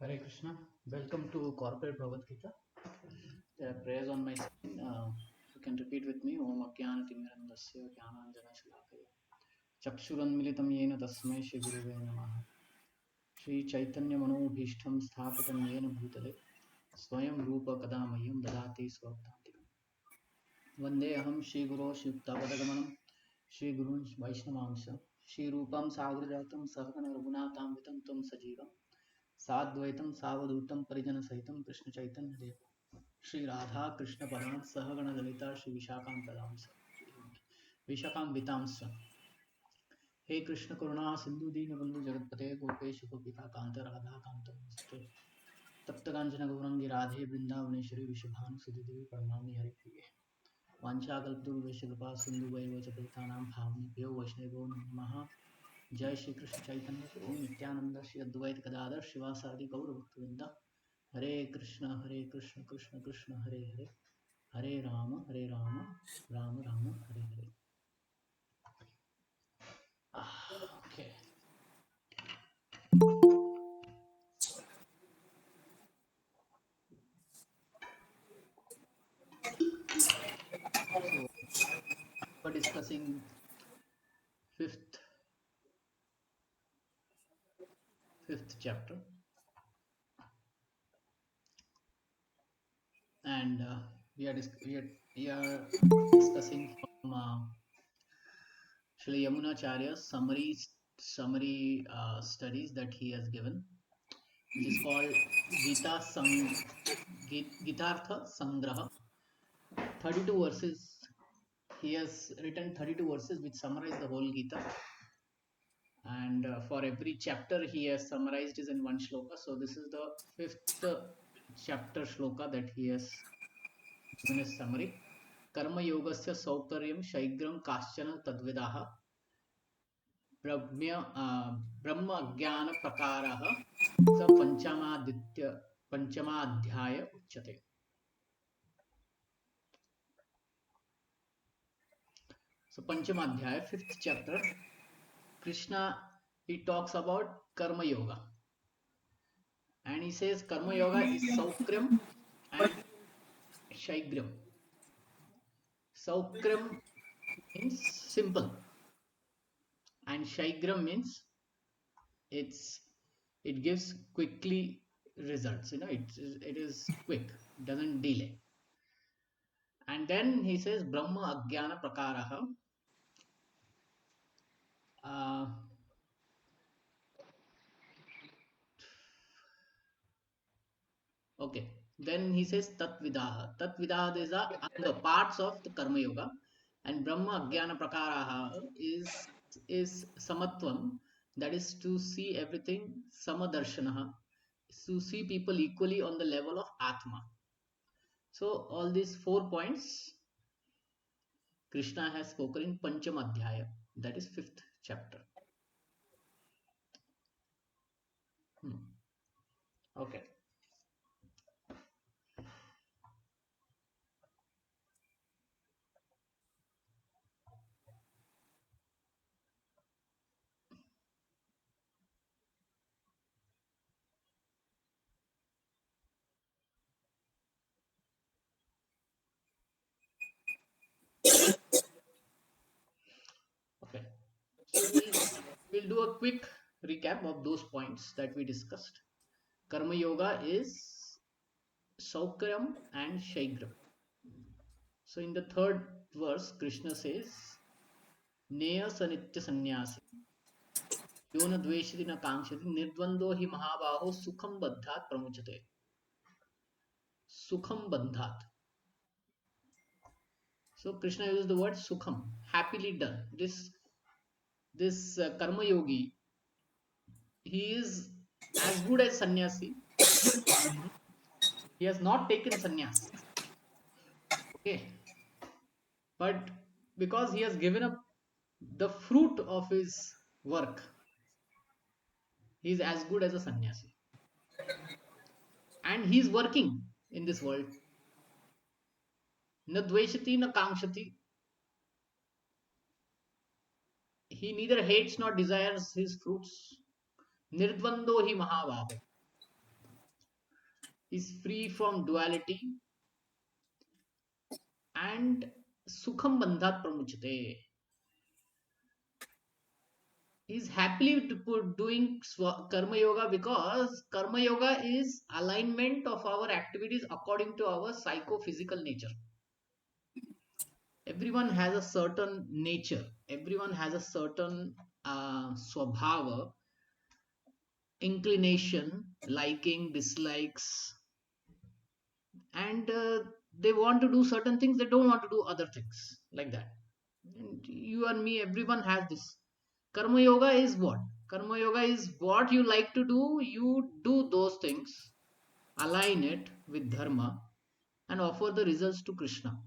Hare Krishna. Welcome to Corporate Bhagavad Gita. There are prayers on my screen. You can repeat with me. Om Ajnanatimirandasya Jnananjana Shalakaya Chakshuranmilitam Yena Tasmai Shri Guruve Namaha Shri Chaitanya Manobhishtam Sthapitam Yena Bhutale Swayam Rupa Kadamayam Dadati Swabdantikam Vande Aham Shri Guru Shri Yuktapadagamanam Shri Gurun Vaishnavamsa Shri Rupam Sagrajatam Sahagana Raghunatham Vitam Tam Sajivam साद्वैतम सावधूतम परिजन सहितम कृष्ण चैतन्य देव श्री राधा कृष्ण पदान सहगण ललिता श्री विशाखां पदांस विशाखां वितांस हे कृष्ण करुणा सिंधु दीन बंधु जगतपते गोपेश गोपिका कांत राधा कांत नमस्ते तप्त कांचन गौरंगी राधे वृंदावनेश्वरी विश्वभानुसुते देवी प्रणमामि हरिप्रिये वाञ्छाकल्पतरुभ्यश्च कृपा सिन्धुभैव च पतितानां भावनेभ्यो वैष्णवेभ्यो नमो नमः जय श्री कृष्ण चैतन्य प्रभु नित्यानंद श्री अद्वैत गदाधर शिवासादि गौर भक्तवृंद हरे Krishna Krishna Krishna Hare Hare Hare Ram Ram Ram Hare Hare. Okay. So we're discussing fifth fifth chapter, and we are discussing from Srila Yamunacharya's summary studies that he has given, which is called Gitartha Sangraha. 32 verses. He has written 32 verses which summarize the whole Gita, and for every chapter he has summarized is in one shloka. So this is the fifth chapter shloka that he has given a summary. Karma yogasya saukaryam shaigram kaschana tadvidaha ब्रह्म ज्ञान प्रकारः स पंचमाध्याय उच्यते. So Panchamadhyaya, fifth chapter, Krishna, he talks about karma yoga, and he says karma yoga is saukryam and shaigram. Saukryam means simple, and shaigram means it's it gives quickly results. It is quick, doesn't delay. And then he says Brahma Ajnana Prakaraha. Uh, okay. Then he says Tatvidaha. Tatvidaha is the parts of the Karma Yoga, and Brahma Ajnana Prakaraha is Samatvam, that is to see everything Samadarshanaha, to see people equally on the level of Atma. So all these 4 points Krishna has spoken in Panchamadhyaya, that is fifth chapter. Okay. Okay. So we'll do a quick recap of those points that we discussed. Karma Yoga is Saukram and Shaigram. So in the third verse, Krishna says, Neya Sanitya Sanyasi, Yona Dveshati na Kankshati, Nirdvando hi Mahabaho Sukham Bandhat Pramuchate. Sukham Bandhat. So Krishna uses the word Sukham, happily done. This Karma Yogi, he is as good as sannyasi. He has not taken sannyas. Okay. But because he has given up the fruit of his work, he is as good as a sannyasi. And he is working in this world. Na dveshati na kankshati. He neither hates nor desires his fruits. Nirdvando hi mahabhaho. is free from duality, and sukham bandhat pramuchate. He's happily doing karma yoga because karma yoga is alignment of our activities according to our psychophysical nature. Everyone has a certain nature, everyone has a certain swabhava, inclination, liking, dislikes, and they want to do certain things, they don't want to do other things, like that. And you and me, everyone has this. Karma yoga is what? Karma yoga is what you like to do, you do those things, align it with dharma, and offer the results to Krishna.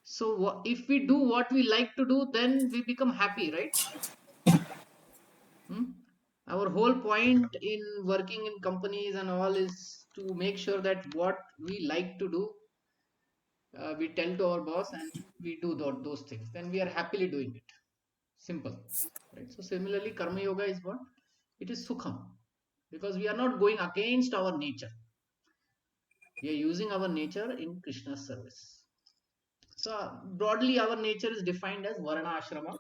So if we do what we like to do, then we become happy, right? Hmm? Our whole point in working in companies and all is to make sure that what we like to do, we tell to our boss and we do those things. Then we are happily doing it. Simple, right? So similarly, karma yoga is what? It is sukham because we are not going against our nature. We are using our nature in Krishna's service. So broadly, our nature is defined as varna ashrama,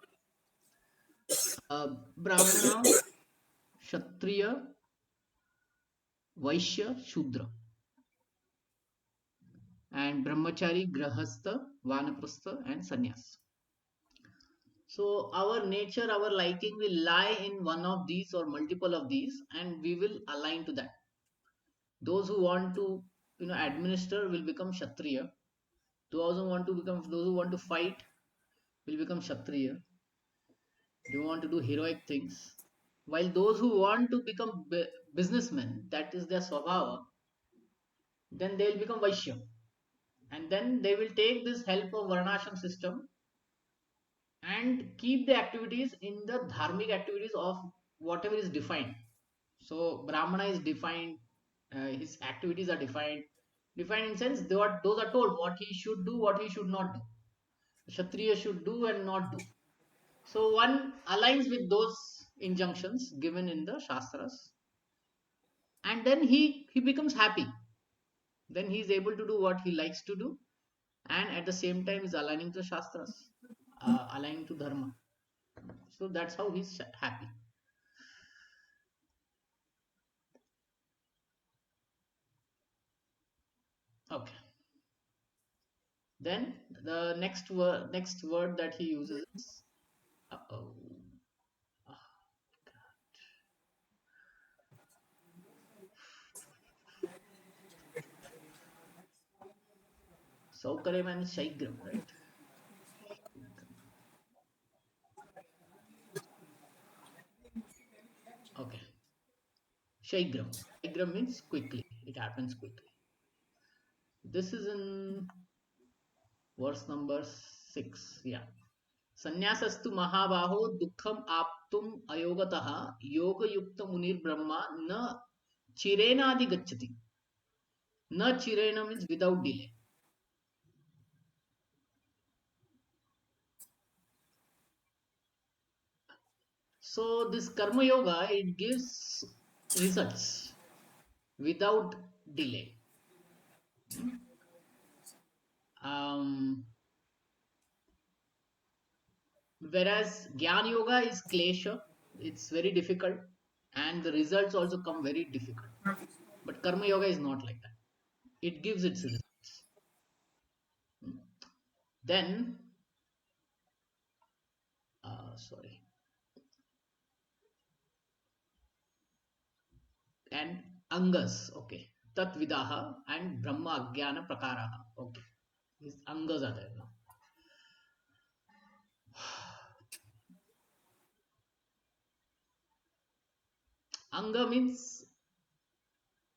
brahmana, kshatriya, vaishya, shudra, and brahmachari, grahastha, vanaprastha, and sannyas. So our nature, our liking will lie in one of these or multiple of these, and we will align to that. Those who want to, administer will become kshatriya. Those who want to fight will become kshatriya. They want to do heroic things. While those who want to become businessmen, that is their swabhava, then they will become vaishya. And then they will take this help of varnashram system and keep the activities in the dharmic activities of whatever is defined. So Brahmana is defined, his activities are defined. Defined in sense those are told what he should do, what he should not do. Kshatriya should do and not do. So one aligns with those injunctions given in the Shastras, and then he becomes happy. Then he is able to do what he likes to do, and at the same time is aligning to the Shastras, aligning to Dharma. So that's how he's happy. Okay. Then the next word that he uses is uh-oh. Saukaryam and Shaigram, right? Okay. Shaigram. Shaigram means quickly. It happens quickly. This is in verse number 6. Yeah. Sanyasastu mahabaho dukkham aptum ayogataha yoga yukta munir brahma na chirenadi gacchati. Na chirena means without delay. So this karma yoga, it gives results without delay. Hmm? Um, Whereas Gyan Yoga is klesha, it's very difficult, and the results also come very difficult. But Karma Yoga is not like that. It gives its results. Then, sorry, and Angas, okay. Tat Vidaha and Brahma Agyana Prakaraha, okay. These Angas are there now. Anga means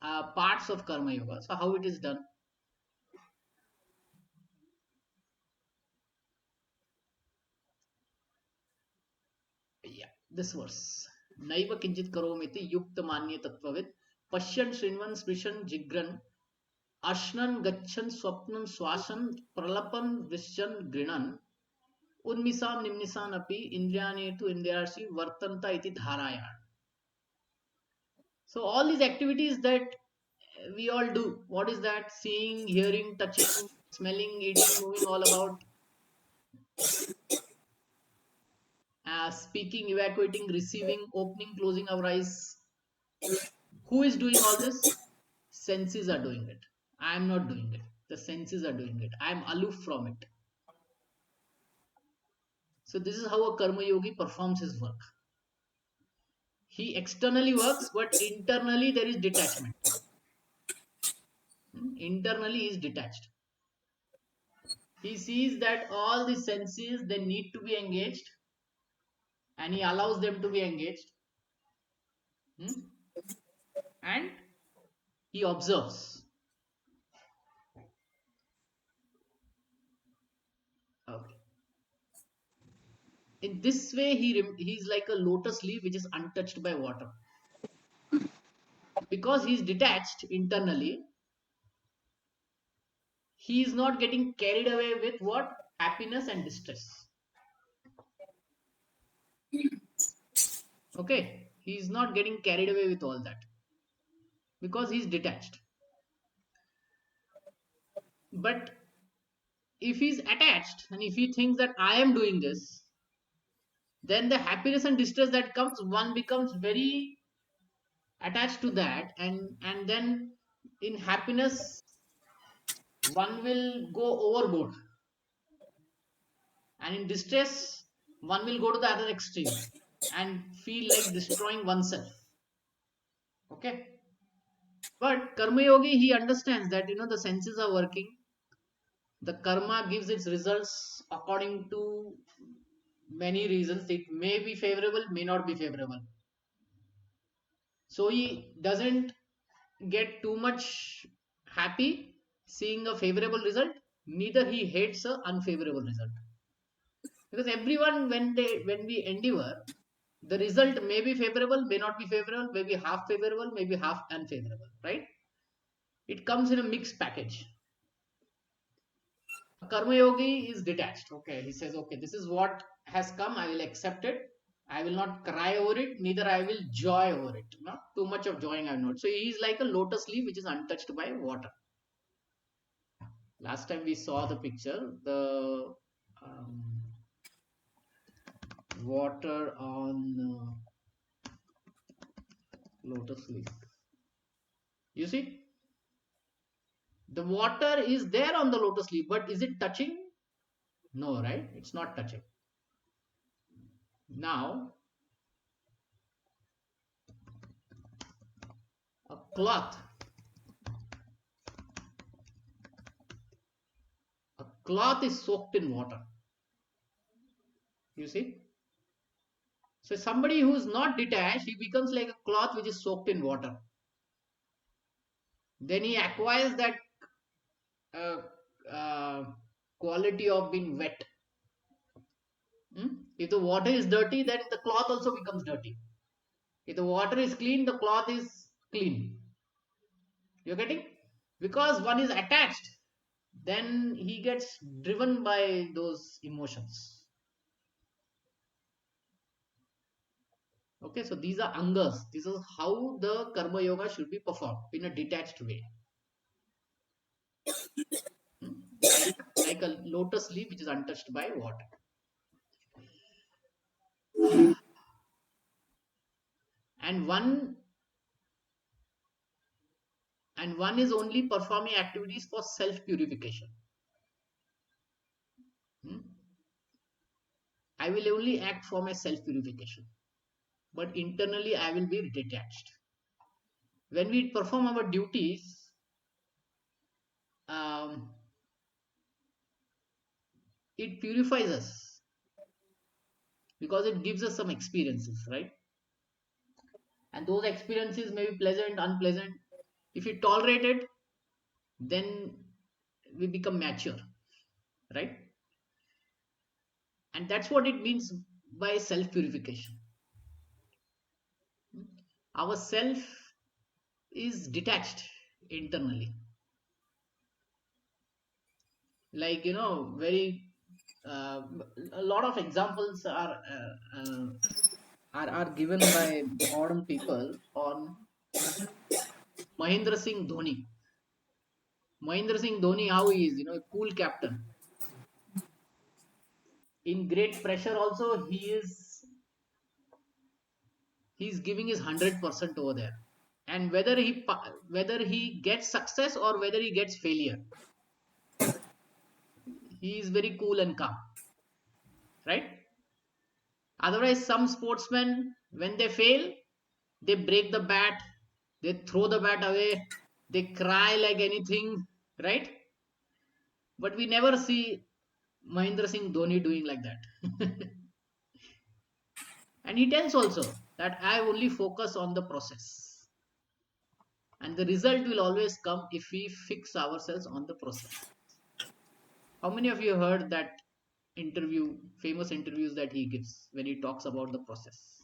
parts of Karma Yoga. So, how it is done? Yeah, this verse. Naiva kinchit karomiti yukta manya tattvavid pashyan shrinvan smishan jigran अश्नन् गच्छन् स्वप्नं श्वासन् प्रलपन् विश्यन् गृणन् उन्मिषां निम्निषान् अपि इन्द्रियाणि तु इन्द्रियार्षि वर्तन्त इति धारायाण. So all these activities that we all do. What is that? Seeing, hearing, touching, smelling, eating, moving, all about. Speaking, evacuating, receiving, opening, closing our eyes. Who is doing all this? Senses are doing it. I am not doing it. The senses are doing it. I am aloof from it. So this is how a karma yogi performs his work. He externally works, but internally there is detachment. Internally he is detached. He sees that all the senses, they need to be engaged, and he allows them to be engaged. And he observes. Okay. In this way, he's like a lotus leaf which is untouched by water. Because he's detached internally, he is not getting carried away with what? Happiness and distress. Okay? He's not getting carried away with all that because he's detached. But if he's attached and if he thinks that I am doing this, then the happiness and distress that comes, one becomes very attached to that, and then in happiness one will go overboard, and in distress one will go to the other extreme and feel like destroying oneself. Okay. But karma yogi, he understands that the senses are working, the karma gives its results according to many reasons. It may be favorable, may not be favorable. So he doesn't get too much happy seeing a favorable result, neither he hates a unfavorable result. Because everyone, when we endeavor, the result may be favorable, may not be favorable, maybe half favorable, maybe half unfavorable, right? It comes in a mixed package. A karma yogi is detached. Okay, he says, okay, this is what has come, I will accept it. I will not cry over it, neither I will joy over it. Not too much of joying, I'm not. So he is like a lotus leaf which is untouched by water. Last time we saw the picture, the um, water on lotus leaf. You see, the water is there on the lotus leaf, but is it touching? No, right? It's not touching. Now, a cloth, a cloth is soaked in water. You see? So somebody who is not detached, he becomes like a cloth which is soaked in water. Then he acquires that uh, uh, quality of being wet. If the water is dirty, then the cloth also becomes dirty. If the water is clean, the cloth is clean. You're getting? Because one is attached, then he gets driven by those emotions. Okay, so these are angas. This is how the karma yoga should be performed in a detached way. Hmm? Like a lotus leaf which is untouched by water. And one is only performing activities for self purification. Hmm? I will only act for my self purification, but internally I will be detached. When we perform our duties, um, it purifies us because it gives us some experiences, right? And those experiences may be pleasant, unpleasant. If we tolerate it, then we become mature, right? And that's what it means by self purification. Our self is detached internally. Like, very a lot of examples are given by modern people on Mahendra Singh Dhoni. Mahendra Singh Dhoni, how he is, a cool captain. In great pressure, also he's giving his 100% over there. And whether he gets success or whether he gets failure, he is very cool and calm, right? Otherwise, some sportsmen, when they fail, they break the bat, they throw the bat away, they cry like anything, right? But we never see Mahendra Singh Dhoni doing like that. And he tells also that I only focus on the process. And the result will always come if we fix ourselves on the process. How many of you heard that famous interviews that he gives when he talks about the process?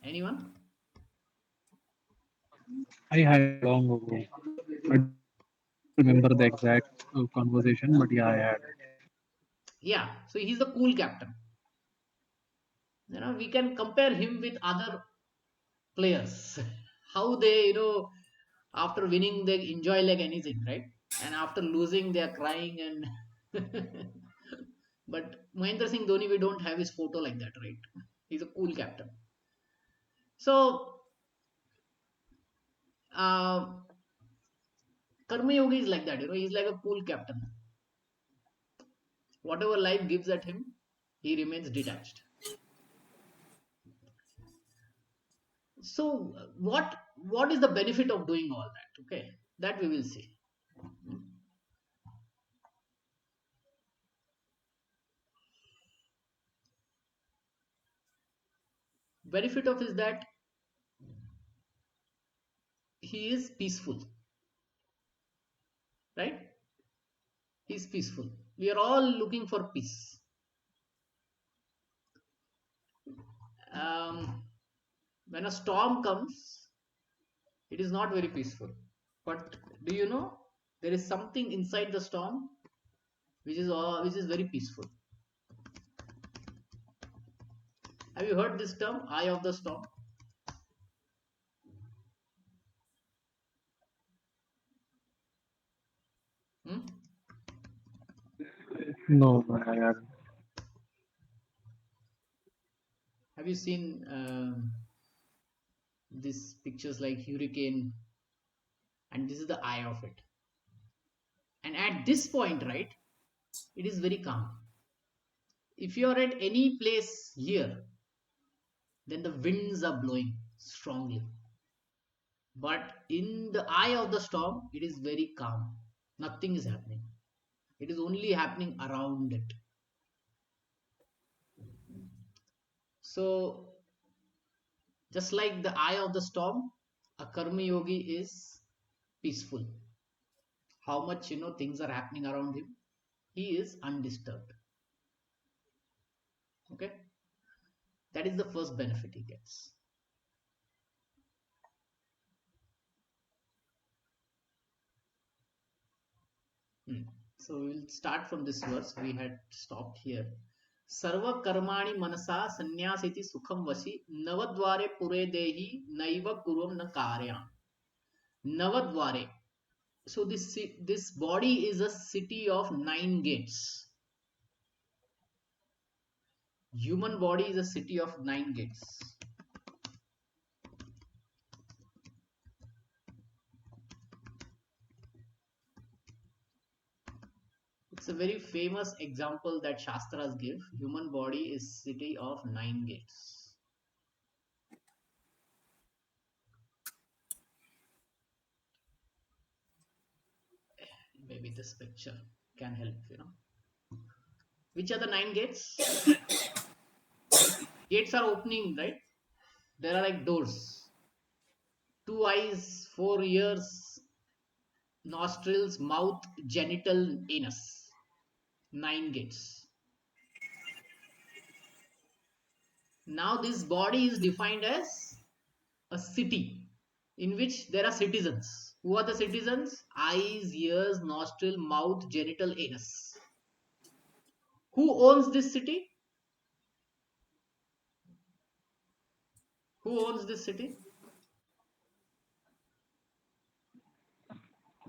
Anyone? I had long ago. I don't remember the exact conversation, but yeah, I had it. Yeah. So he's the cool captain. We can compare him with other players. How they, after winning they enjoy like anything, right? And after losing they are crying and but Mahendra Singh Dhoni, we don't have his photo like that, right? He's a cool captain. So uh, Karma Yogi is like that, he's like a cool captain. Whatever life gives at him, he remains detached. So what is the benefit of doing all that? Okay, that we will see. Benefit of is that he is peaceful, right? He's peaceful. We are all looking for peace. um, when a storm comes, it is not very peaceful. But do you know there is something inside the storm which is very peaceful? Have you heard this term, eye of the storm? Hmm? No, I haven't. Have you seen these pictures like hurricane, and this is the eye of it, and at this point, right, it is very calm. If you are at any place here, then the winds are blowing strongly, but in the eye of the storm it is very calm. Nothing is happening. It is only happening around it. So just like the eye of the storm, a karma yogi is peaceful. How much things are happening around him, he is undisturbed. Okay, that is the first benefit he gets. Hmm. So we will start from this verse. We had stopped here. Sarva karmani manasa sannyasiti sukham vasi navadvare pure dehi naiva kurum na karyam. Navadvare. So this body is a city of 9 gates. Human body is a city of 9 gates. It's a very famous example that Shastras give. Human body is city of 9 gates. Maybe this picture can help. Which are the 9 gates? Gates are opening, right? There are like doors. Two eyes, four ears, nostrils, mouth, genital, anus. 9 gates. Now this body is defined as a city in which there are citizens. Who are the citizens? Eyes, ears, nostril, mouth, genital, anus. Who owns this city? Who owns this city?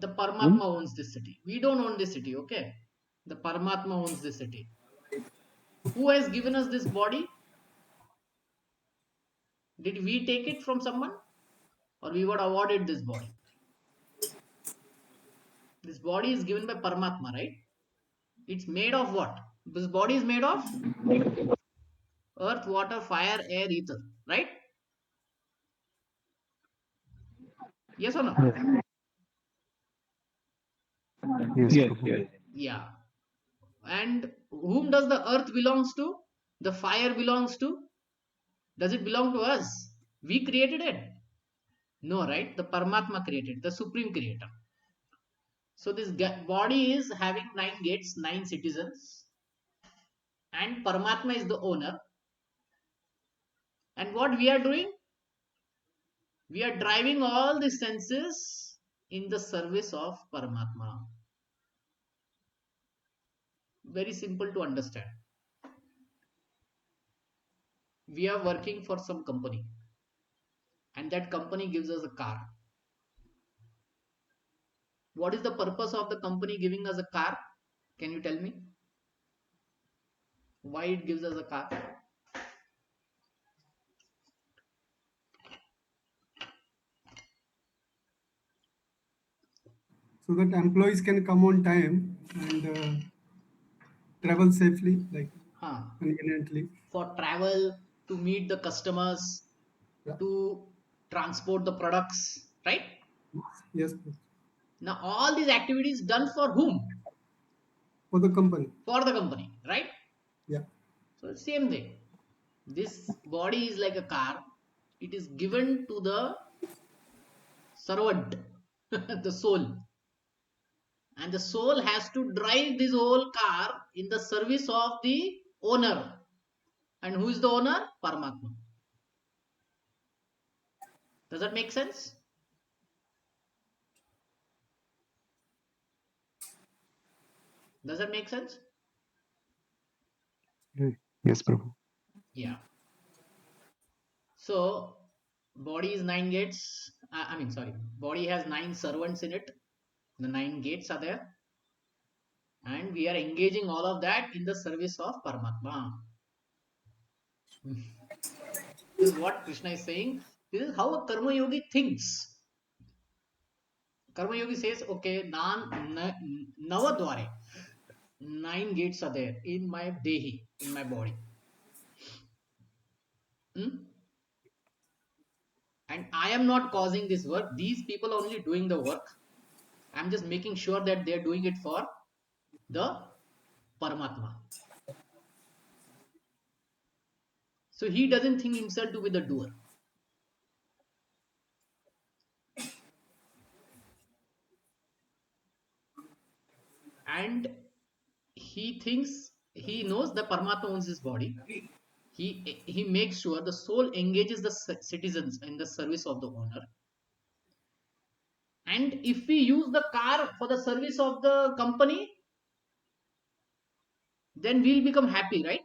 The Hmm? Paramatma owns this city. We don't own this city, okay? The Paramatma owns this city. Who has given us this body? Did we take it from someone? Or we were awarded this body? This body is given by Paramatma, right? It's made of what? This body is made of earth, water, fire, air, ether, right? Yes or no? Yes. Yes, Yes, Prabhu. yes. Yeah. And whom does the earth belongs to? The fire belongs to? Does it belong to us? We created it? No, right? The Paramatma created, the supreme creator. So this body is having 9 gates, 9 citizens, and Paramatma is the owner. And what we are doing? We are driving all the senses in the service of Paramatma. Very simple to understand. We are working for some company, and that company gives us a car. What is the purpose of the company giving us a car? Can you tell me why it gives us a car? So that employees can come on time and travel safely, like Huh. conveniently. For travel, to meet the customers, Yeah. to transport the products, right? Yes, Prabhu. Now, all these activities done for whom? For the company. For the company, right? Yeah. So, same thing. This body is like a car, it is given to the servant, the soul. And the soul has to drive this whole car in the service of the owner. And who is the owner? Paramatma. Does that make sense? Does that make sense? Yes, Prabhu. Yeah. So, body is 9 gates. I mean, sorry, body has 9 servants in it. The 9 gates are there, and we are engaging all of that in the service of Paramatma. This is what Krishna is saying. This is how a Karma Yogi thinks. Karma Yogi says, okay, Navadware. 9 gates are there in my Dehi, in my body. Hmm? And I am not causing this work. These people are only doing the work. I'm just making sure that they're doing it for the Paramatma. So he doesn't think himself to be the doer. And he knows that Paramatma owns his body. He makes sure the soul engages the citizens in the service of the owner. And if we use the car for the service of the company, then we'll become happy, right?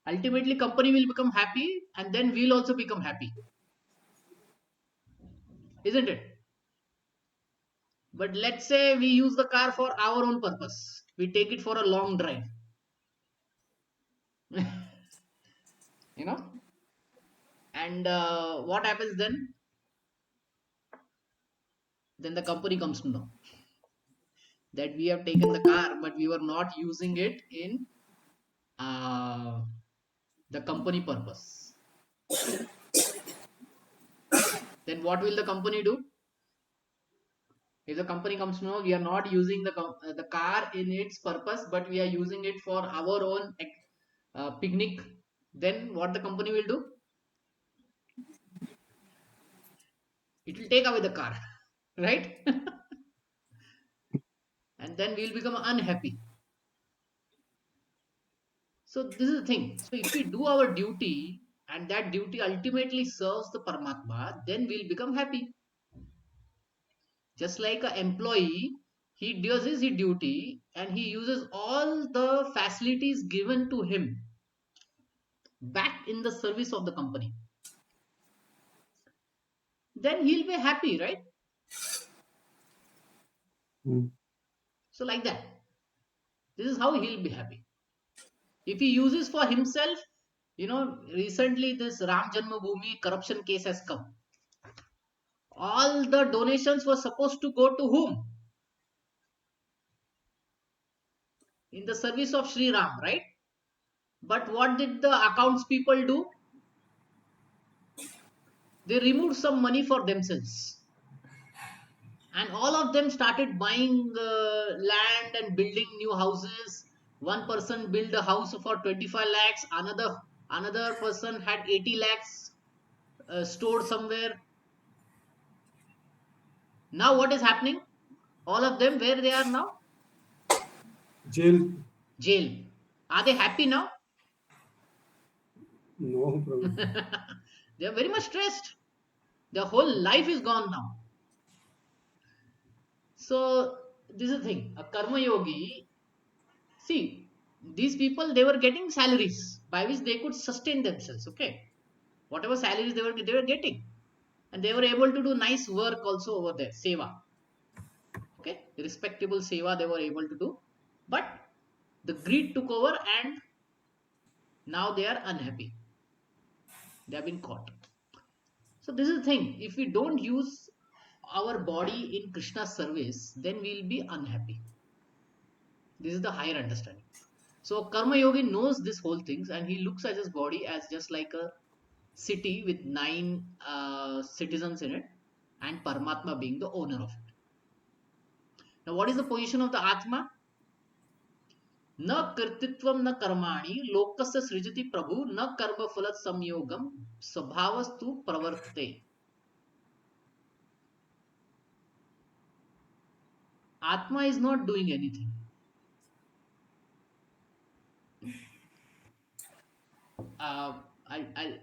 Ultimately, company will become happy, and then we'll also become happy, isn't it? But let's say we use the car for our own purpose. We take it for a long drive. you know and what happens then? Then the company comes to know that we have taken the car, but we were not using it in uh, the company purpose. Then what will the company do? If the company comes to know we are not using the car in its purpose, but we are using it for our own picnic, then what the company will do? It will take away the car, right? And then we'll become unhappy. So this is the thing. So if we do our duty, and that duty ultimately serves the Paramatma, then we'll become happy. Just like an employee, he does his duty and he uses all the facilities given to him back in the service of the company. Then he'll be happy, right? Mm. So like that, this is how he'll be happy. If he uses for himself, recently this Ram Janmabhoomi corruption case has come. All the donations were supposed to go to whom? In the service of Sri Ram, right? But what did the accounts people do? They removed some money for themselves. And all of them started buying land and building new houses. One person built a house for 25 lakhs, another person had 80 lakhs stored somewhere. Now what is happening? All of them, where they are now? Jail. Jail. Are they happy now? No, Prabhu. They are very much stressed. Their whole life is gone now. So this is the thing. A karma yogi, see, these people, they were getting salaries by which they could sustain themselves. Okay, whatever salaries they were getting, and they were able to do nice work also over there, seva. Okay, respectable seva they were able to do, but the greed took over, and now they are unhappy. They have been caught. So this is the thing. If we don't use our body in Krishna's service, then we'll be unhappy. This is the higher understanding. So Karma Yogi knows this whole things, and he looks at his body as just like a city with nine citizens in it, and Paramatma being the owner of it. Now, what is the position of the Atma? न कर्तृत्वम न कर्माणि लोकस्य सृजति प्रभु न कर्म फल संयोगम स्वभावस्तु प्रवर्तते. Atma is not doing anything. I'll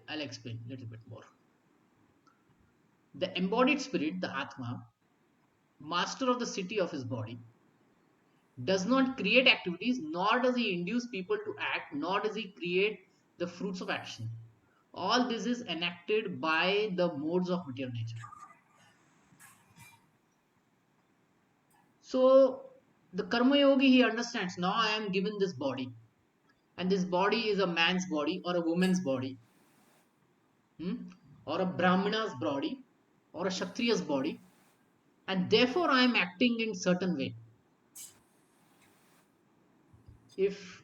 explain a little bit more. The embodied spirit, the Atma, master of the city of his body, does not create activities, nor does he induce people to act, nor does he create the fruits of action. All this is enacted by the modes of material nature. So the Karma Yogi, he understands, now I am given this body, and this body is a man's body or a woman's body, hmm, or a Brahmana's body or a Kshatriya's body, and therefore I am acting in certain way. If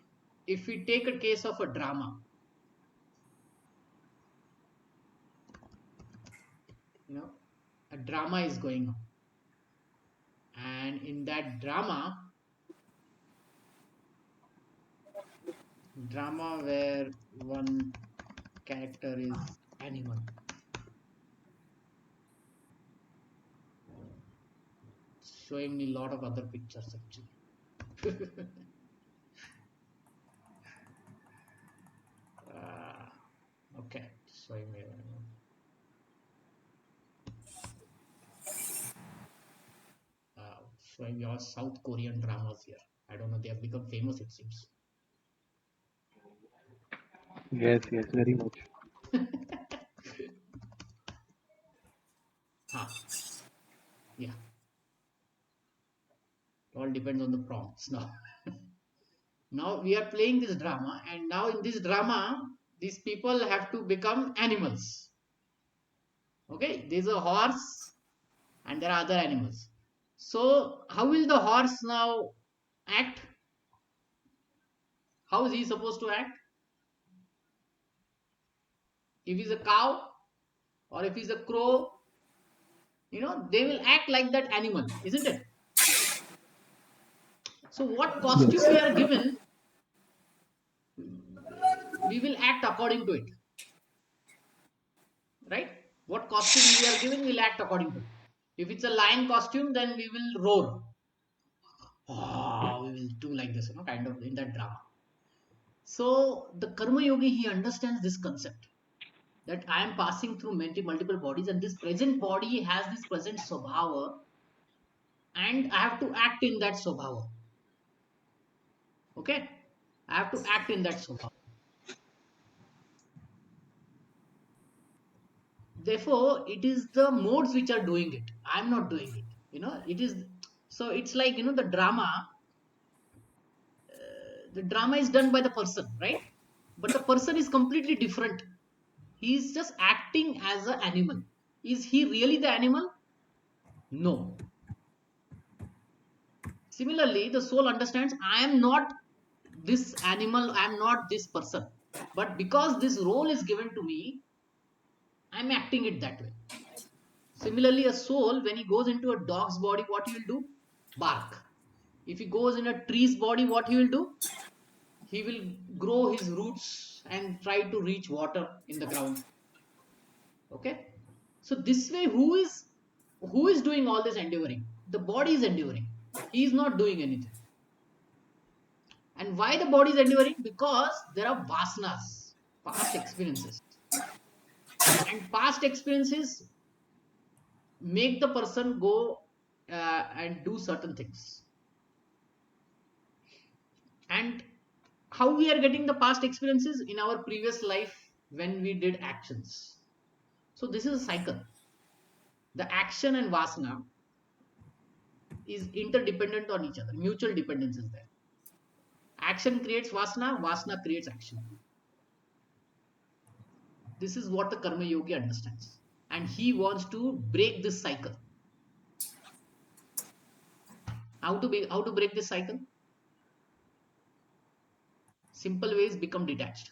we take a case of a drama, you know, a drama is going on, and in that drama where one character is animal, showing me a lot of other pictures actually. Okay, showing me showing your South Korean dramas here. I don't know, they have become famous, it seems. Yes, yes, very much. Huh, yeah, it all depends on the prompts now. Now we are playing this drama, and now in this drama, these people have to become animals. Okay, there's a horse and there are other animals. So, how will the horse now act? How is he supposed to act? If he's a cow or if he's a crow, they will act like that animal, isn't it? So, what costume we Yes. are given, we will act according to it, right? What costume we are given, we'll act according to it. If it's a lion costume, then we will roar. Oh, we will do like this, kind of in that drama. So, the Karma Yogi, he understands this concept that I am passing through many multiple bodies, and this present body has this present swabhava, and I have to act in that swabhava. Okay, I have to act in that swabhava. Therefore, it is the modes which are doing it. I am not doing it. It is. So it's like, the drama is done by the person, right? But the person is completely different. He's just acting as an animal. Is he really the animal? No. Similarly, the soul understands, I am not this animal, I am not this person. But because this role is given to me, I'm acting it that way. Similarly, a soul, when he goes into a dog's body, what he will do? Bark. If he goes in a tree's body, what he will do? He will grow his roots and try to reach water in the ground. Okay. So this way, who is doing all this endeavoring? The body is endeavoring. He is not doing anything. And why the body is enduring? Because there are vasanas, past experiences. And past experiences make the person go and do certain things. And how we are getting the past experiences? In our previous life when we did actions. So this is a cycle. The action and vasana is interdependent on each other. Mutual dependence is there. Action creates vasana, vasana creates action. This is what the karma yogi understands. And he wants to break this cycle. How to break this cycle? Simple ways: become detached.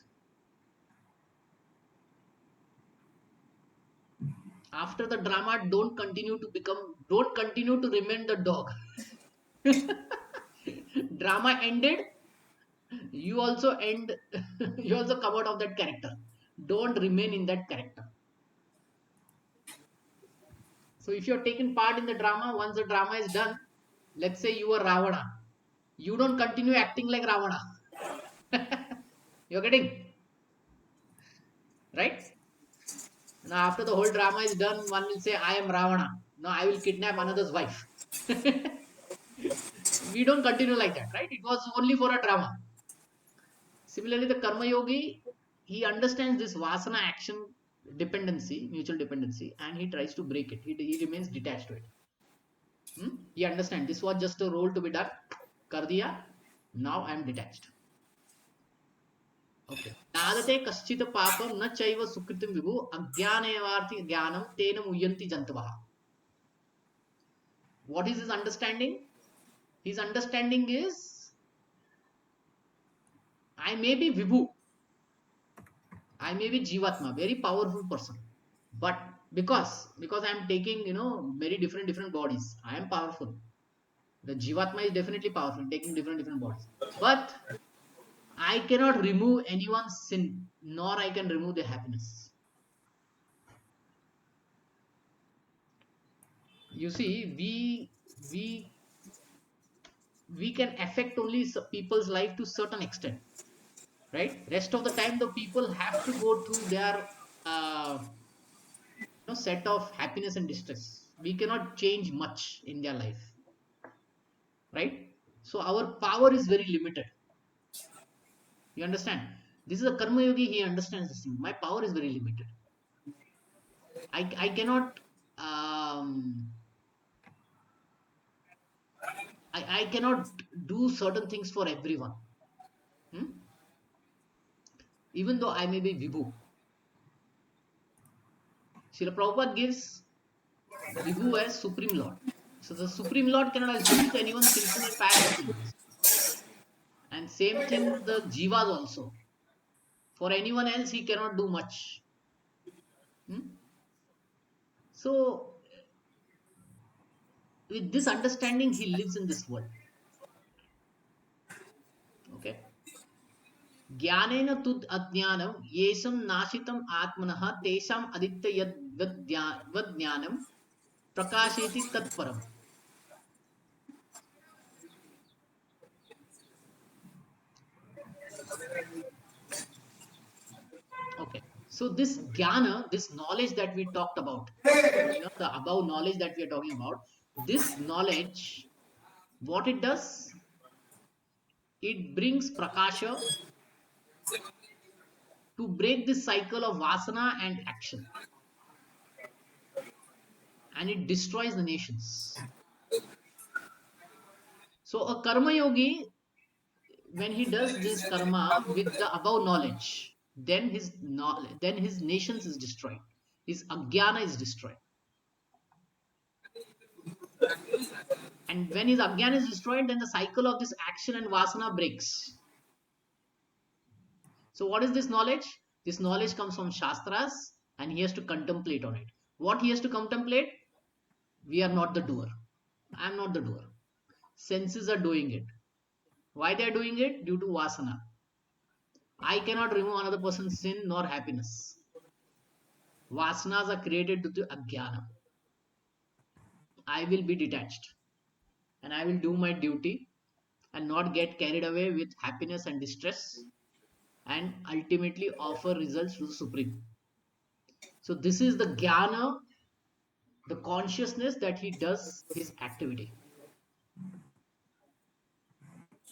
After the drama, don't continue to remain the dog. Drama ended, you also end. You also come out of that character. Don't remain in that character. So if you're taking part in the drama, once the drama is done, let's say you were Ravana, you don't continue acting like Ravana. You're getting right. Now after the whole drama is done, one will say, I am Ravana, now I will kidnap another's wife. We don't continue like that, right? It was only for a drama. Similarly, the karma yogi, he understands this vasana action dependency, mutual dependency, and he tries to break it. He remains detached to it. He understands this was just a role to be done. Kar diya, now I am detached. Okay. Nadate kaschit papam na chaiva sukritim vibu ajnanevarti jnanam tena muyanti jantavaha. What is his understanding? His understanding is, I may be Vibhu, I may be Jivatma, very powerful person. But because I am taking, very different bodies, I am powerful. The Jivatma is definitely powerful, taking different bodies. But I cannot remove anyone's sin, nor I can remove their happiness. You see, we can affect only people's life to certain extent, right? Rest of the time, the people have to go through their set of happiness and distress. We cannot change much in their life, right? So our power is very limited. You understand? This is a karma yogi. He understands this thing. My power is very limited. I cannot I cannot do certain things for everyone. Hmm? Even though I may be Vibhu. Srila Prabhupada gives Vibhu as Supreme Lord. So the Supreme Lord cannot associate anyone's sinful and bad activities. And same thing the Jivas also. For anyone else, he cannot do much. Hmm? So with this understanding, he lives in this world. Okay. ज्ञानेन तुद अज्ञानम येषम नाशितम आत्मनः तेषाम अदित्य यद ज्ञानम प्रकाशेति तत्परम. Okay. So this jnana, this knowledge that we talked about, the above knowledge that we are talking about, this knowledge, what it does, it brings prakasha to break this cycle of vasana and action, and it destroys the nations. So a karma yogi, when he does this karma with the above knowledge, then then his nations is destroyed, his ajnana is destroyed. And when his ajnana is destroyed, then the cycle of this action and vasana breaks. So what is this knowledge? This knowledge comes from shastras, and he has to contemplate on it. What he has to contemplate? We are not the doer. I am not the doer. Senses are doing it. Why they are doing it? Due to vasana. I cannot remove another person's sin nor happiness. Vasanas are created due to ajnana. I will be detached, and I will do my duty and not get carried away with happiness and distress, and ultimately offer results to the Supreme. So this is the jnana, the consciousness that he does his activity.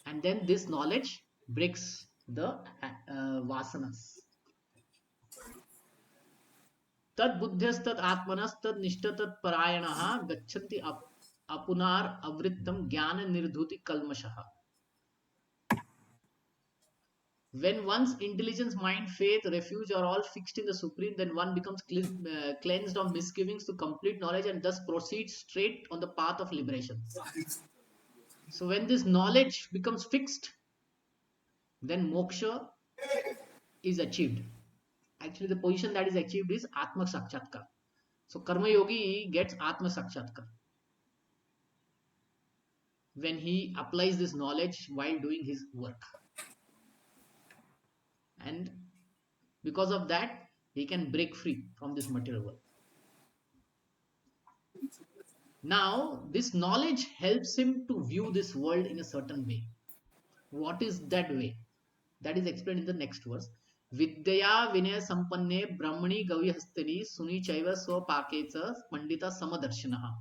And then this knowledge breaks the vasanas. Tad buddhyastad atmanastad nishtad parayanaha gachanti apunar avrittam jnana nirdhuti kalmashaha. When one's intelligence, mind, faith, refuge are all fixed in the Supreme, then one becomes cleansed of misgivings to complete knowledge and thus proceeds straight on the path of liberation. So when this knowledge becomes fixed, then moksha is achieved. Actually, the position that is achieved is Atma Sakshatkar. So Karma Yogi gets Atma Sakshatkar when he applies this knowledge while doing his work. And because of that, he can break free from this material world. Now, this knowledge helps him to view this world in a certain way. What is that way? That is explained in the next verse. Vidyaya vinaya sampanne brahmani gavyahastani suni chaiva swapakecha pandita samadarshinaha.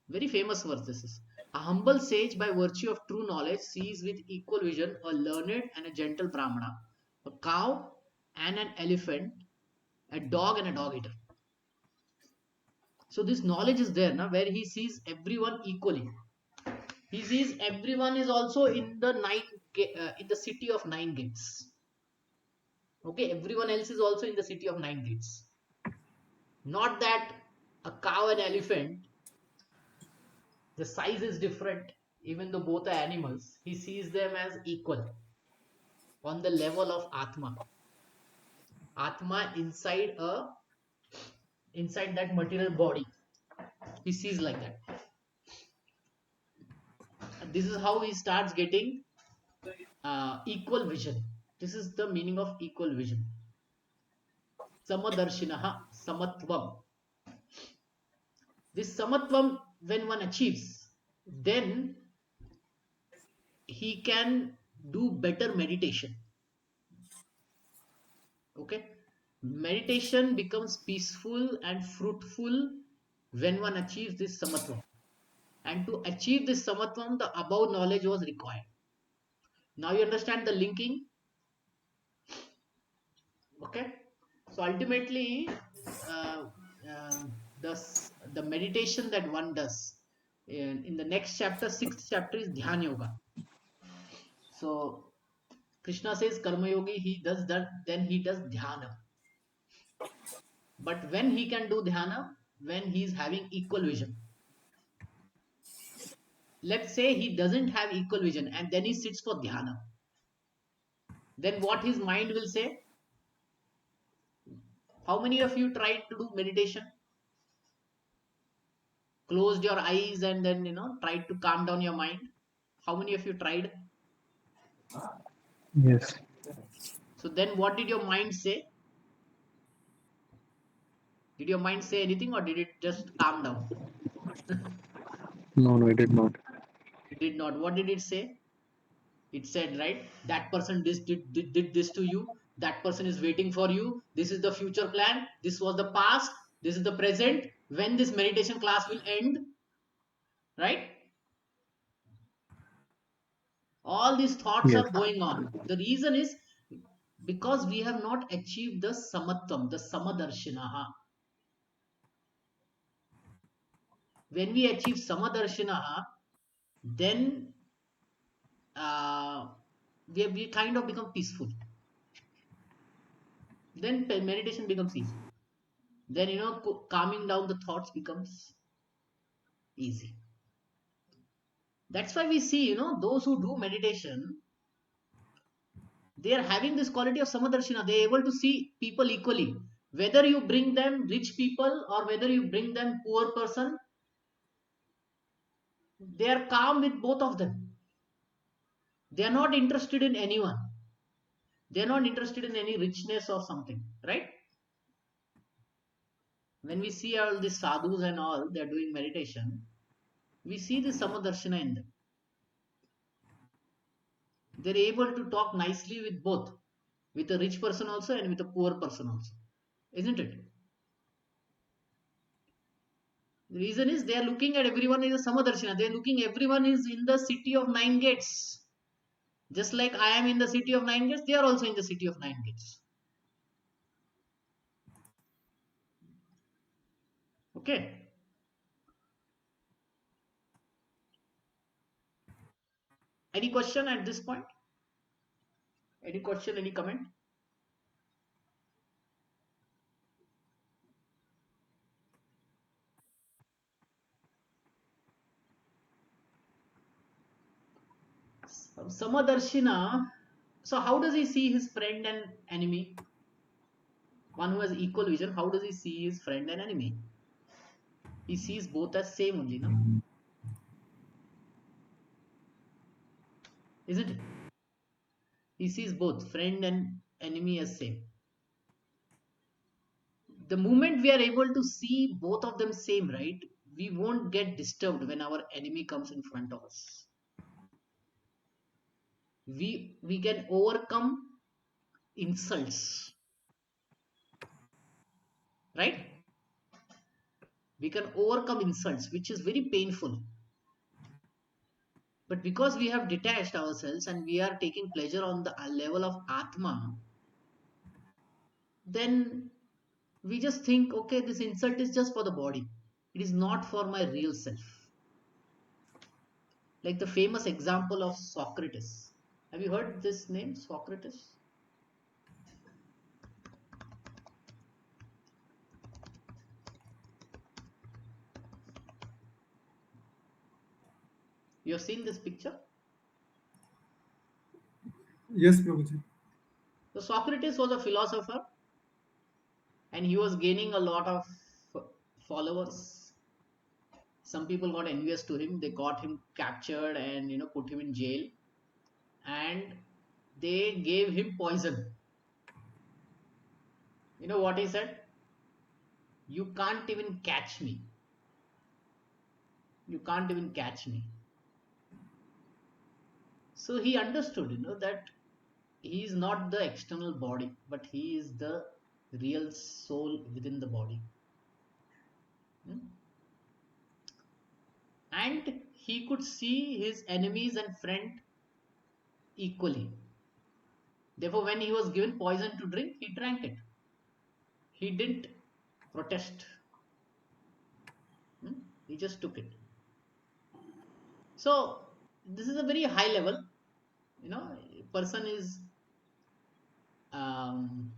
Very famous verse this is. A humble sage by virtue of true knowledge sees with equal vision a learned and a gentle brahmana, a cow and an elephant, a dog and a dog eater. So this knowledge is there now, where he sees everyone equally. He sees everyone is also in the in the city of nine gates. Okay, everyone else is also in the city of nine gates. Not that a cow and elephant, the size is different, even though both are animals. He sees them as equal on the level of Atma. Atma inside that material body. He sees like that. And this is how he starts getting equal vision. This is the meaning of equal vision. Samadarshinaha, samatvam. This samatvam, when one achieves, then he can do better meditation. Okay, meditation becomes peaceful and fruitful when one achieves this samatvam. And to achieve this samatvam, the above knowledge was required. Now you understand the linking. Okay, so ultimately, uh, uh, the the meditation that one does in the next chapter, sixth chapter, is dhyan yoga. So Krishna says karma yogi, he does that, then he does dhyana. But when he can do dhyana, when he is having equal vision. Let's say he doesn't have equal vision and then he sits for dhyana. Then what his mind will say? How many of you tried to do meditation? Closed your eyes and then tried to calm down your mind? How many of you tried? Yes. So then what did your mind say? Did your mind say anything, or did it just calm down? No, no, I did not. It did not. What did it say? It said, right, that person did this to you, that person is waiting for you, this is the future plan, this was the past, this is the present, when this meditation class will end, right? All these thoughts Yes. are going on. The reason is because we have not achieved the samatvam, the samadarshinaha. When we achieve samadarshinaha, then uh, we kind of become peaceful. Then meditation becomes easy. Then calming down the thoughts becomes easy. That's why we see, those who do meditation, they are having this quality of samadarshina. They are able to see people equally. Whether you bring them rich people or whether you bring them poor person, they are calm with both of them. They are not interested in anyone. They are not interested in any richness or something, right? When we see all these sadhus and all, they are doing meditation, we see the samadarshana in them. They're able to talk nicely with both, with a rich person also and with a poor person also, isn't it? The reason is they are looking at everyone as a samadarshana. They are looking everyone is in the city of nine gates. Just like I am in the city of nine gates, they are also in the city of nine gates. Okay. Any question at this point? Any question? Any comment? Samadarshina. So how does he see his friend and enemy? One who has equal vision, how does he see his friend and enemy? He sees both as same only, no? Isn't it? He sees both friend and enemy as same. The moment we are able to see both of them same, right? We won't get disturbed when our enemy comes in front of us. We can overcome insults, right? We can overcome insults, which is very painful. But because we have detached ourselves and we are taking pleasure on the level of Atma, then we just think, okay, this insult is just for the body. It is not for my real self. Like the famous example of Socrates. Have you heard this name, Socrates? You have seen this picture? Yes, Prabhuji. So Socrates was a philosopher and he was gaining a lot of followers. Some people got envious to him. They got him captured and put him in jail. And they gave him poison. You know what he said? You can't even catch me. You can't even catch me. So he understood, that he is not the external body, but he is the real soul within the body. Hmm? And he could see his enemies and friend equally. Therefore, when he was given poison to drink, he drank it. He didn't protest. Hmm? He just took it. So this is a very high level. Person is um,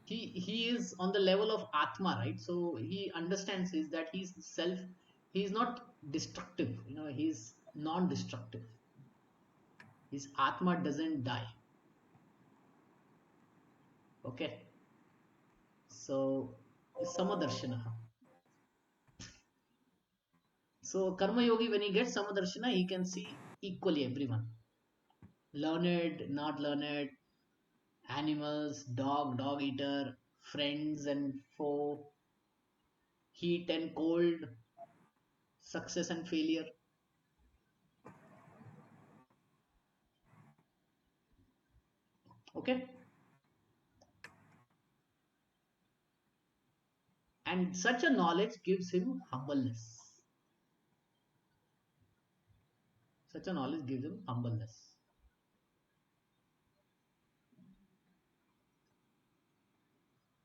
he is on the level of Atma, right? So he understands is that he's self. He's not destructive. He's non-destructive. His Atma doesn't die. Okay. So Samadarshana. So Karma Yogi, when he gets Samadarshana, he can see equally everyone. Learned, not learned, animals, dog eater, friends and foe, heat and cold, success and failure. Okay. And such a knowledge gives him humbleness. Such a knowledge gives him humbleness.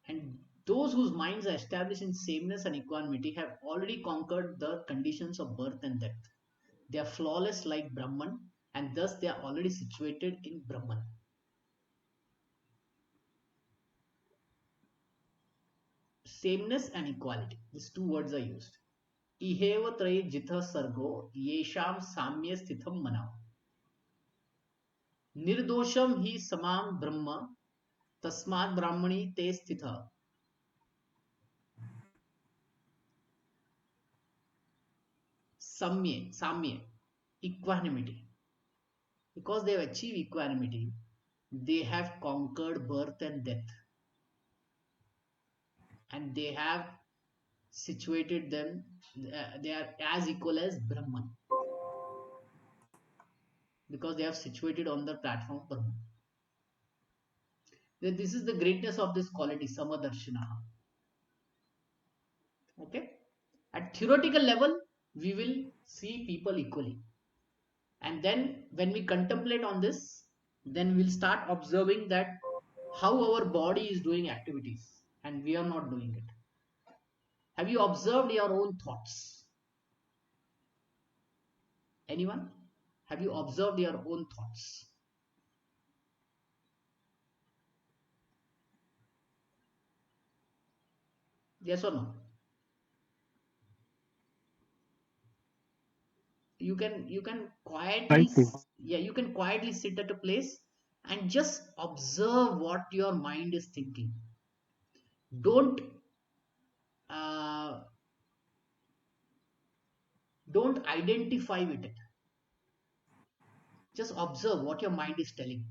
And Those whose minds are established in sameness and equanimity have already conquered the conditions of birth and death. They are flawless like Brahman, and thus they are already situated in Brahman. Sameness and equality. These two words are used. Iheva traye jitha sargo yesham samye sthitham mana. Nirdosham hi samam brahma tasmad brahmani te sthitha. Samye, equanimity. Because they have achieved equanimity, they have conquered birth and death, and they have situated them, they are as equal as Brahman, because they have situated on the platform of Brahman. This is the greatness of this quality, Samadarshana. Okay? At theoretical level, we will see people equally. And then when we contemplate on this, then we'll start observing that how our body is doing activities and we are not doing it. Have you observed your own thoughts? Anyone? Have you observed your own thoughts? Yes or no? You can quietly, Try to. yeah, you can quietly sit at a place and just observe what your mind is thinking. Don't uh, don't identify with it. Just observe what your mind is telling,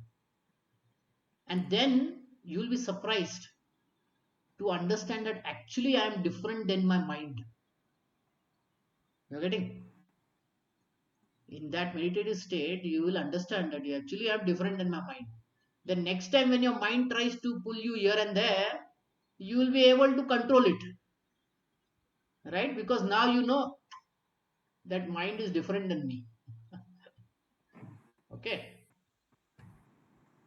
and then you'll be surprised to understand that actually I am different than my mind. You're getting? In that meditative state, you will understand that you actually am different than my mind. The next time when your mind tries to pull you here and there, you will be able to control it, right? Because now you know that mind is different than me. Okay,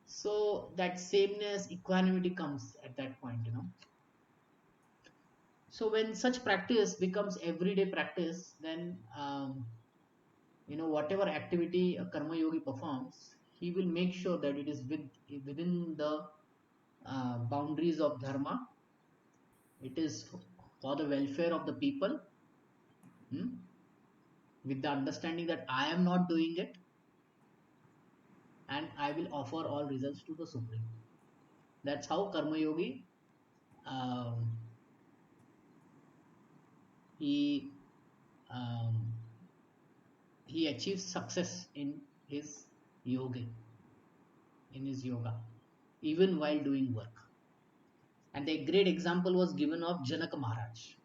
so that sameness, equanimity comes at that point. So when such practice becomes everyday practice, then whatever activity a karma yogi performs, he will make sure that it is within the boundaries of dharma. It is for the welfare of the people, hmm, with the understanding that I am not doing it, and I will offer all results to the supreme. That's how karma yogi, um, he um, he achieves success his yoga in his yoga, even while doing work. And a great example was given of Janaka Maharaj.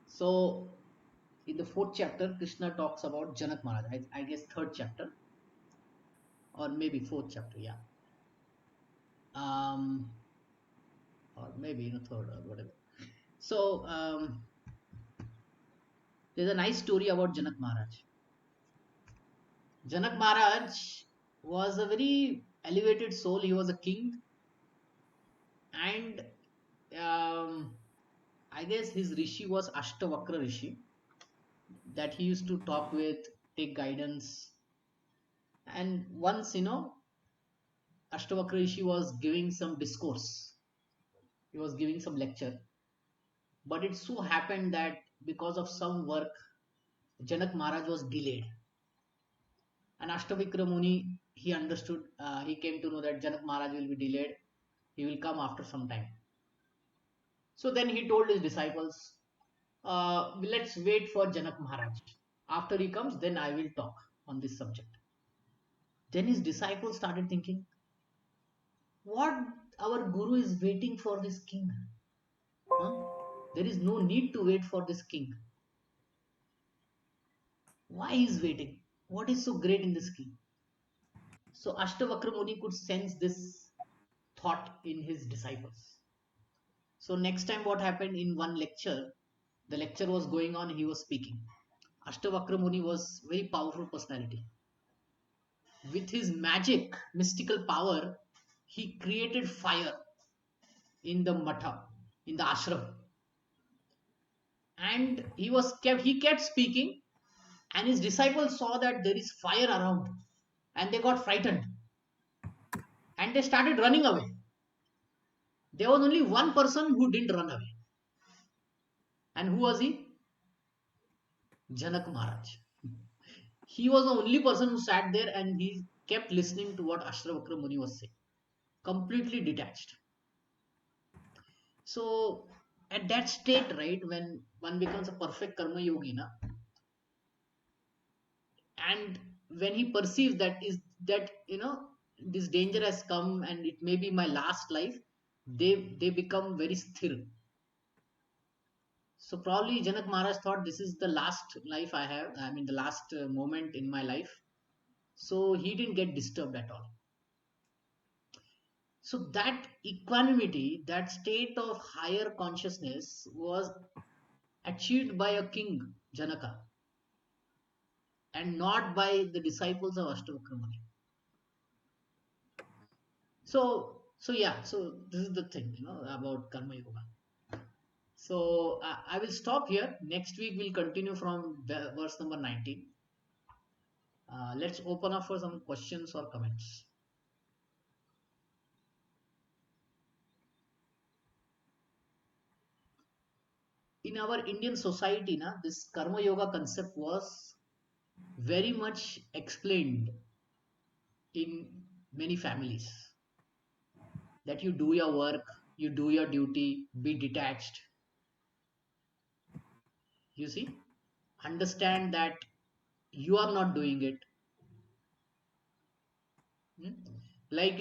So in the fourth chapter, Krishna talks about Janak Maharaj. I guess third chapter, or maybe fourth chapter, yeah. Or maybe third or whatever. So there's a nice story about Janak Maharaj. Janak Maharaj was a very elevated soul. He was a king, and um, I guess his rishi was Ashtavakra Rishi, that he used to talk with, take guidance. And once, Ashtavakra Rishi was giving some discourse. He was giving some lecture, but it so happened that because of some work, Janak Maharaj was delayed. And Ashtavikra Muni, he understood, he came to know that Janak Maharaj will be delayed. He will come after some time. So then he told his disciples, let's wait for Janak Maharaj. After he comes, then I will talk on this subject. Then his disciples started thinking, what, our Guru is waiting for this king? Huh? There is no need to wait for this king. Why he is waiting? What is so great in this king? So Ashtavakra Muni could sense this thought in his disciples. So next time what happened, in one lecture, the lecture was going on, he was speaking. Ashtavakra Muni was very powerful personality. With his magic, mystical power, he created fire in the matha, in the ashram. And he kept speaking, and his disciples saw that there is fire around, and they got frightened, and they started running away. There was only one person who didn't run away. And who was he? Janak Maharaj. He was the only person who sat there and he kept listening to what Ashravakra Muni was saying, completely detached. So at that state, right, when one becomes a perfect karma yogi, na, and when he perceives that is that this danger has come and it may be my last life, they become very sthir. So probably Janak Maharaj thought this is the last life I have. I mean the last moment in my life. So he didn't get disturbed at all. So that equanimity, that state of higher consciousness was achieved by a king, Janaka, and not by the disciples of Ashtavakra Muni. So yeah, so this is the thing, about Karma Yoga. So I will stop here. Next week we'll continue from verse number 19. Let's open up for some questions or comments. In our Indian society, this Karma Yoga concept was very much explained in many families, that you do your work, you do your duty, be detached. You see, understand that you are not doing it. Hmm? Like,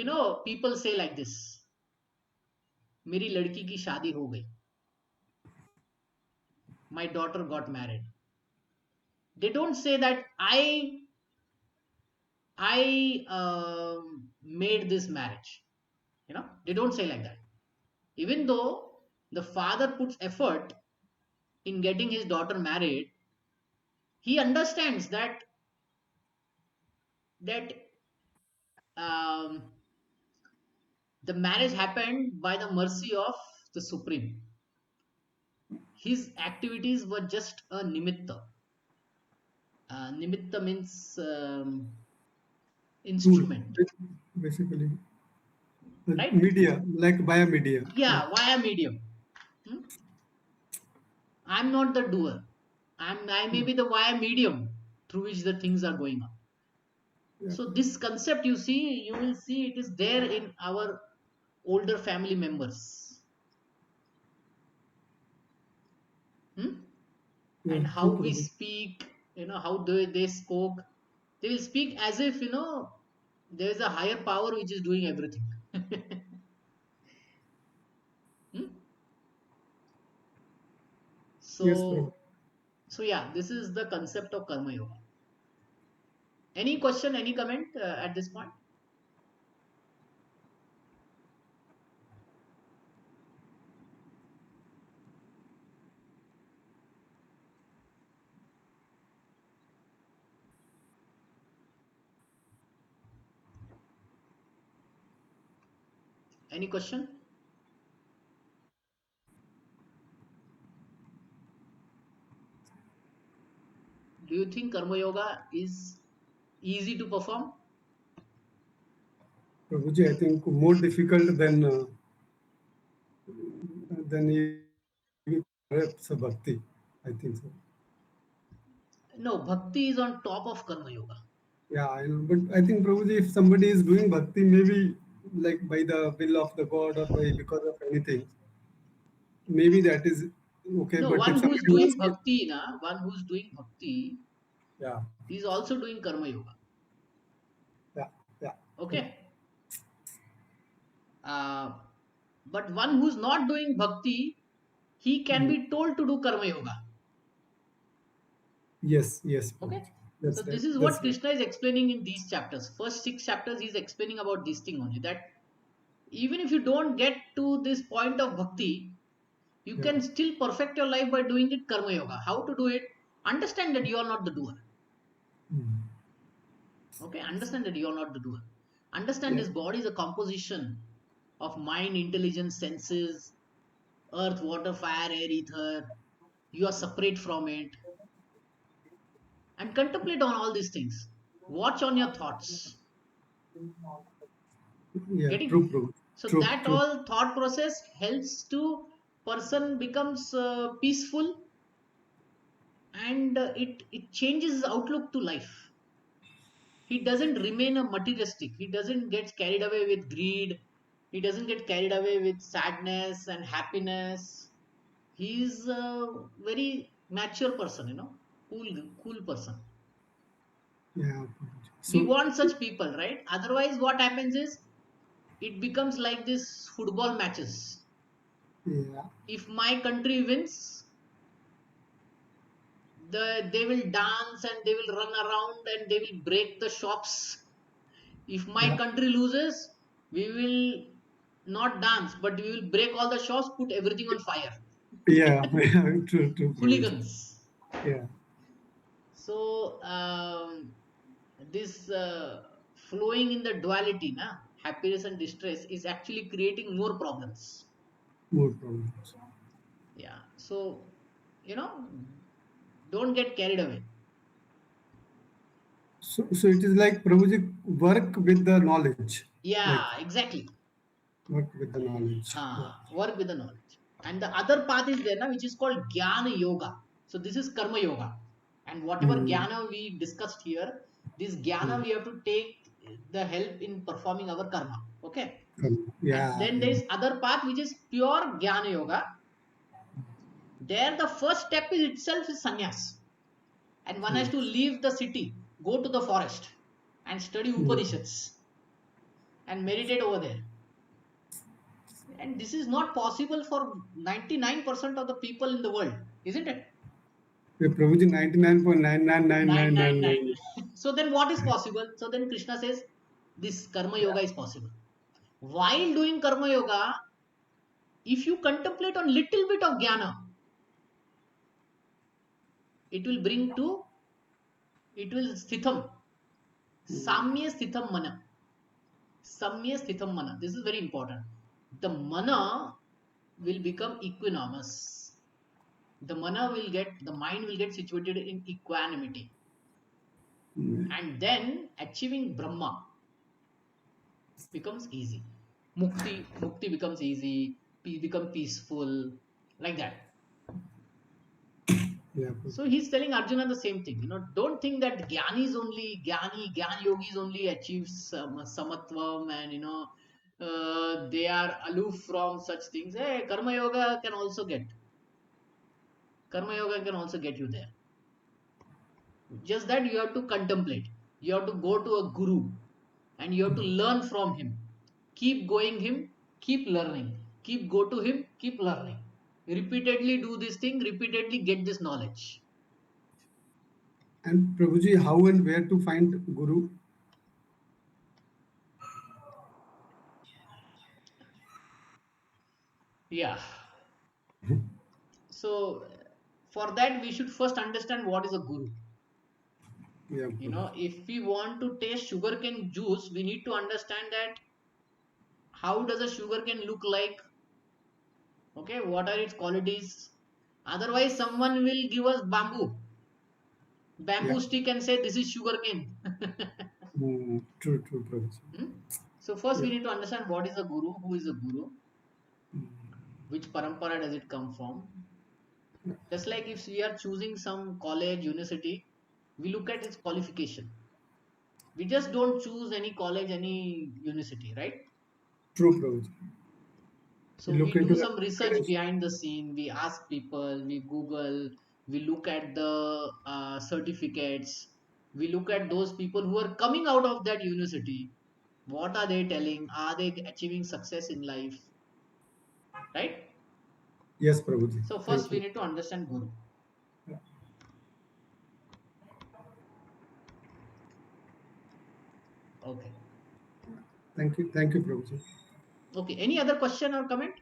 people say like this, मेरी लड़की की शादी हो गई, my daughter got married. They don't say that I made this marriage. They don't say like that. Even though the father puts effort in getting his daughter married, he understands that um, the marriage happened by the mercy of the Supreme. His activities were just a nimitta. Nimitta means Tool, instrument, basically. right? Media, like via media. Yeah. Yeah, via medium. Hmm? I'm not the doer. I may Yeah. be the via medium through which the things are going on. Yeah. So this concept, you will see it is there in our older family members. Hmm? Yeah. And True, how we Prabhu. speak, how they spoke, they will speak as if there is a higher power which is doing everything. Hmm? Yes, Prabhu. So yeah, this is the concept of karma yoga. Any question, any comment at this point? Any question? Do you think karma yoga is easy to perform? Prabhuji, I think more difficult than even perhaps bhakti. I think so. No, bhakti is on top of karma yoga. Yeah, I know. But I think Prabhuji, if somebody is doing bhakti, maybe like by the will of the God or by because of anything, maybe that is okay. No, But if one who's somebody wants doing to, bhakti, one who's doing bhakti yeah, is also doing karma yoga. yeah, yeah, correct. Okay. Uh, but one who's not doing bhakti, he can Mm. be told to do karma yoga. Yes, yes, Okay. Prabhuji. So That's right. this is what That's right. Krishna is explaining in these chapters. First 6 chapters, he's explaining about this thing only. That even if you don't get to this point of bhakti, you Yeah. can still perfect your life by doing it karma yoga. How to do it? Understand that you are not the doer. Mm. Okay, understand that you are not the doer. Understand Yeah. this body is a composition of mind, intelligence, senses, earth, water, fire, air, ether. You are separate from it, and contemplate on all these things. Watch on your thoughts. Yeah, true, Getting? Prabhu. So True, that true. all thought process helps to person becomes peaceful, and it changes his outlook to life. He doesn't remain a materialistic. He doesn't get carried away with greed. He doesn't get carried away with sadness and happiness. He's a very mature person, cool person. Yeah. We So, want such people, right? Otherwise what happens is it becomes like this football matches. yeah, If my country wins, they will dance and they will run around and they will break the shops. If my yeah, country loses, we will not dance, but we will break all the shops, put everything on fire. yeah, yeah, true, true, Prabhu. Hooligans. Yeah, So this flowing in the duality, happiness and distress, is actually creating more problems. more problems. Yeah. So you know, don't get carried away. So it is like Prabhuji work with the knowledge, like Yeah, exactly. work with the knowledge. Yeah. Work with the knowledge. And the other path is there now, which is called Jnana Yoga. So this is Karma Yoga. And whatever Mm, Jnana we discussed here, this Jnana mm, we have to take the help in performing our karma. Okay. And yeah, then there yeah, is other path which is pure Jnana Yoga. There the first step is itself is sannyas. And one has yes. to leave the city, go to the forest and study Mm. Upanishads and meditate over there. And this is not possible for 99% of the people in the world, isn't it? Yeah, Prabhuji 99.99999. 999. So then what is possible? So then Krishna says this karma yoga is possible. While doing karma yoga, if you contemplate on little bit of jnana, it will bring to, it will sthitham, samya sthitham mana. Samya sthitham mana. This is very important. The mana will become equanimous. The mind will get situated in equanimity. Mm, And then achieving Brahma becomes easy. Mukti becomes easy, become peaceful, like that. yeah, Prabhuji. So he's telling Arjuna the same thing. Don't think that Jnana yogis only achieve samatvam, and they are aloof from such things. Hey, karma yoga can also get you there. Just that you have to contemplate. You have to go to a guru and you have to learn from him. Keep going him, keep learning. Keep go to him, keep learning. Repeatedly do this thing, repeatedly get this knowledge. And Prabhuji, how and where to find Guru? Yeah. So for that we should first understand what is a guru. Yeah, Prabhuji. If we want to taste sugarcane juice, we need to understand that how does a sugarcane look like, okay, what are its qualities. Otherwise someone will give us Yeah. bamboo stick and say this is sugarcane. Mm, true, true, Prabhuji. Hmm? So first Yeah. we need to understand what is a guru, who is a guru, Mm, which parampara does it come from. yeah. Just like if we are choosing some college, university, we look at its qualification. We just don't choose any college, any university, right? True, Prabhuji. So You look we into do the some research credentials. behind the scene. We ask people, we Google, we look at the certificates, we look at those people who are coming out of that university. What are they telling? Are they achieving success in life? Right? Yes, Prabhuji. So first Thank we you. need to understand guru. Yeah. Okay. Thank you. Thank you, Prabhuji. Okay. Any other question or comment?